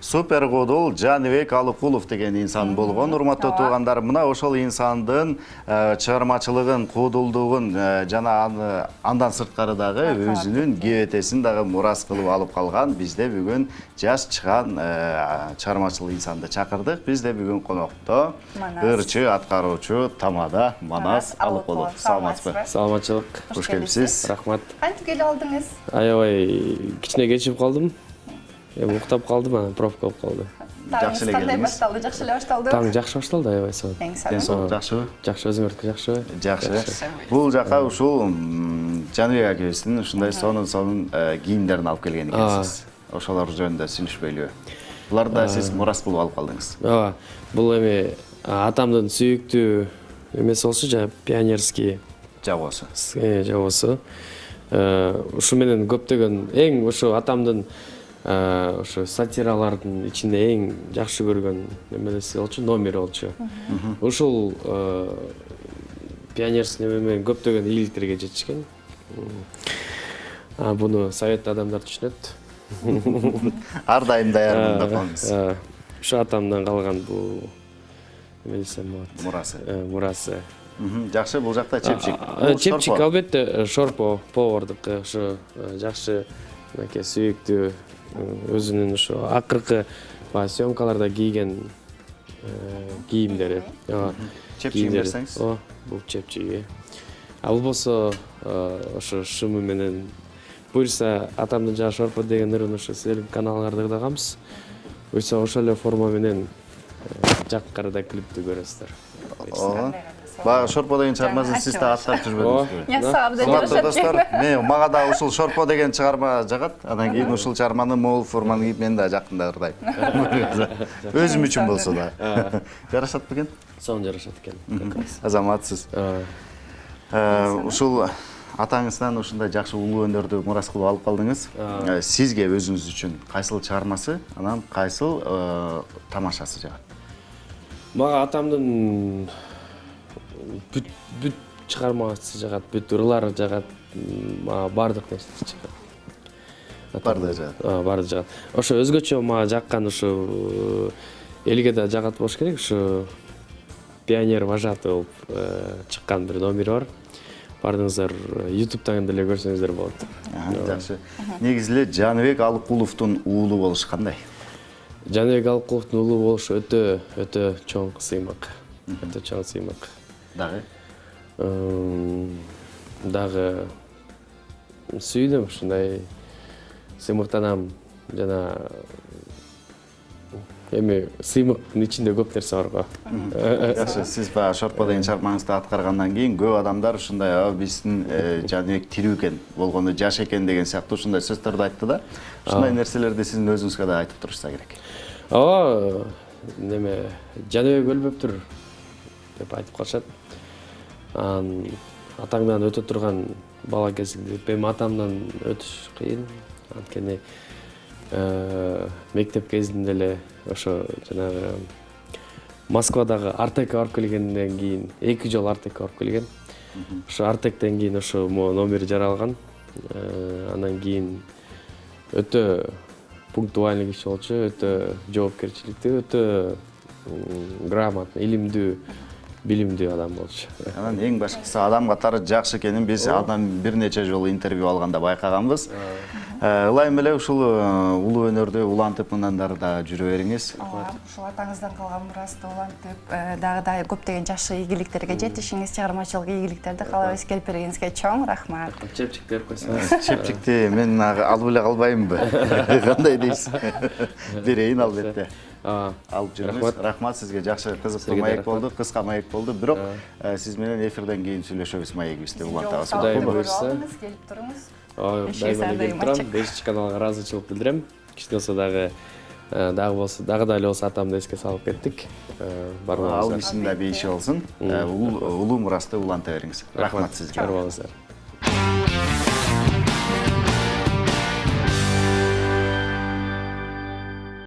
Супер кудул Жаныбек Алыкулов деген инсан болгон. Урматтуу туугандар, мына ошол инсандын чыгармачылыгын, куудулдугун жана андан сырткары дагы өзүнүн кебетесин дагы мурас кылып алып калган бизде бүгүн жаш чыган чыгармачыл инсанды чакырдык. Бизде бүгүн конокто ырчы аткаруучу тамада Манас Алыкулов. Саламатсызбы? Саламатчылык. Кош келипсиз. Рахмат. Кантип келип алдыңыз? Аябай кичине кечип калдым. Уктап калдым, пробка болуп калды. Жакшы эле Кандай келдиңиз. башталды? Жакшы эле башталды. Таң жакшы башталды, аябай сонун. Ден соолук жакшыбы? Жакшы, өзүңөрдүкү жакшыбы? Жакшы. Бул жака ушул Жаныбек акебиздин ушундай сонун кийимдерин алып келген экенсиз. Ошолор жөнүндө сүйлөшпөйлүбү? Буларды сиз мурас кылып алып калдыңыз. Ооба. Бул эми атамдын сүйүктүү эмеси болчу, жана пионерский Жабоосу. жабоосу. Ушу менен көптөгөн эң ушу атамдын ошо сатиралардын ичинде эң жакшы көргөн эмеси болчу, номери болчу. Ушул пионерский менен көптөгөн ийгиликтерге жетишкен. Буну совет адамдар түшүнөт. Ар дайым даярмын деп коңуз. Ушу атамдан калган бул эме десем болот. Мурасы. Мурасы. Жакшы, бул жакта чепчик. Чепчик албетте шорпо повардыкы, ушу жакшы мынакей сүйүктүү өзүнүн ушу акыркы съемкаларда кийген кийимдери. Чепчигин берсеңиз. Бул чепчиги. Ал болсо ошо шымы менен буюрса атамдын жаа шорпо деген ырын ушу сиздердин каналыңарда дагамыз. Буюрса ошол эле форма менен жаккарда клипти көрөсүздөр. Баягы шорпо деген чыгармасын сиз да аттап жүрбөдүңүзбү? Ясап Урматтуу достор, мага да ушул шорпо деген чыгарма жагат. Анан кийин ушул чыгарманы могул форманы кийип мен да жакында ырдайм. Өзүм үчүн болсо да. Жарашат бекен? Сонун жарашат экен. Азаматсыз. Ушул атаңыздан ушундай жакшы улуу өнөрдү мурас кылып алып калдыңыз. Сизге өзүңүз үчүн кайсыл чыгармасы, анан кайсыл тамашасы жагат? Мага атамдын бүт чыгармасы жагат, бүт ырлары жагат, бардык нерсеси жагат. Бардыгы жагат. Бардыгы жагат. Ошо өзгөчө мага жаккан ушу элге да жагат болуш керек, ушу пионер вожатый болуп чыккан бир номери бар. Бардыңыздар YouTube'дан деле көрсөңүздөр болот. Жакшы. Негизи эле Жаныбек Алыкуловдун уулу болуш кандай? Жаныбек Алыкуловдун уулу болуш өтө чоң сыймак. Өтө чоң сыймак. Дагы? Дагы сүйдүм, ушундай сыймыктанам, жана эми сыймыктын ичинде көп нерсе бар го. Сиз баягы шорпо деген чыгармаңызды аткаргандан кийин көп адамдар ушундай биздин Жаныбек тирүү экен, болгону жаш экен деген сыяктуу ушундай сөздөрдү айтты да. Ушундай нерселерди сиздин өзүңүзгө да айтып турушса керек. Неме Жаныбек өлбөптүр деп айтып калышат. Атаңдан өтө турган бала кезинде эми атамдан өтүш кыйын. Анткени мектеп кезинде эле ошо жанагы Москвадагы Артекке барып келгенден кийин 2 жолу Артекке барып келген. Ошо Артектен кийин ошо номер жаралган. Андан кийин өтө пунктуальный киши болчу, өтө жоопкерчиликтүү, өтө грамотный, илимдүү, билимдүү адам болчу. Анан эң башкысы адам катары жакшы экенин биз андан бир нече жолу интервью алганда байкаганбыз. Ылайым эле ушул улуу өнөрдү улантып мындан да жүрө бериңиз. Ушул атаңыздан калган мурасты улантып, дагы көптөгөн жакшы ийгиликтерге жетишиңиз, чыгармачылык ийгиликтерди каалабыз. Келип бергениңизге чоң рахмат. Чепчик берип койсоңуз. Чепчикти мен алып эле калбаймынбы? Кандай дейсиз? Берейин албетте. Алып жүрүңүз. Рахмат сизге, жакшы кызыктуу маек болду, кыска маек болду. Бирок сиз менен эфирден кийин сүйлөшөбүз маегибизди улантабыз. Кудай буйрса. Келип туруңуз. Дайыма келип турам. 5 каналга ыраазычылык билдирем. Кичине болсо дагы да эле болсо атамды эске салып кеттик. Ал биздин да бейиши болсун. Улуу мурасты уланта бериңиз. Рахмат сизге. Сау болуңуздар.